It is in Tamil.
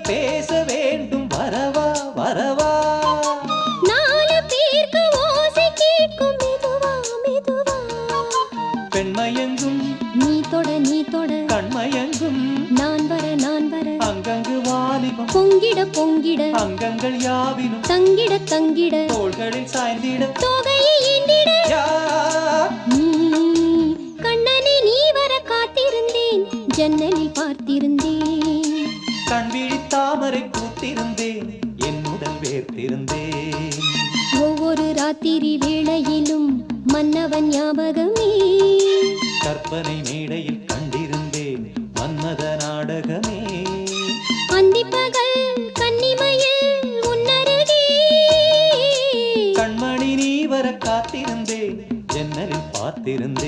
பேச வேண்டும் வரவா வரவா நாலு பேருக்கு ஓசை கேட்கும் மெதுவா மெதுவா பெண்மயங்கும் நீ தொட கண்மயங்கும் நான் வர அங்கங்கு வாலிபம் பொங்கிட பொங்கிட அங்கங்கள் யாவினும் தங்கிட தங்கிட தோள்களில் சாய்ந்திட தோகையை ஏந்திட யார் நீ கண்ணனை நீ வர காத்திருந்தேன் ஜன்னலில் பார்த்திருந்தேன் கண் விழி தாமரை பூத்திருந்தேன் என்னுடன் வேர்த்திருந்தேன் ஒவ்வொரு ராத்திரி வேளையிலும் மன்னவன் ஞாபகமே கற்பனை மேடையில் கண்டிருந்தேன் மன்மத நாடகமே அந்திப்பகல் கன்னிமையில் உன்னருகே கண்மணி நீ வர காத்திருந்தேன் ஜன்னலில் பார்த்திருந்தேன்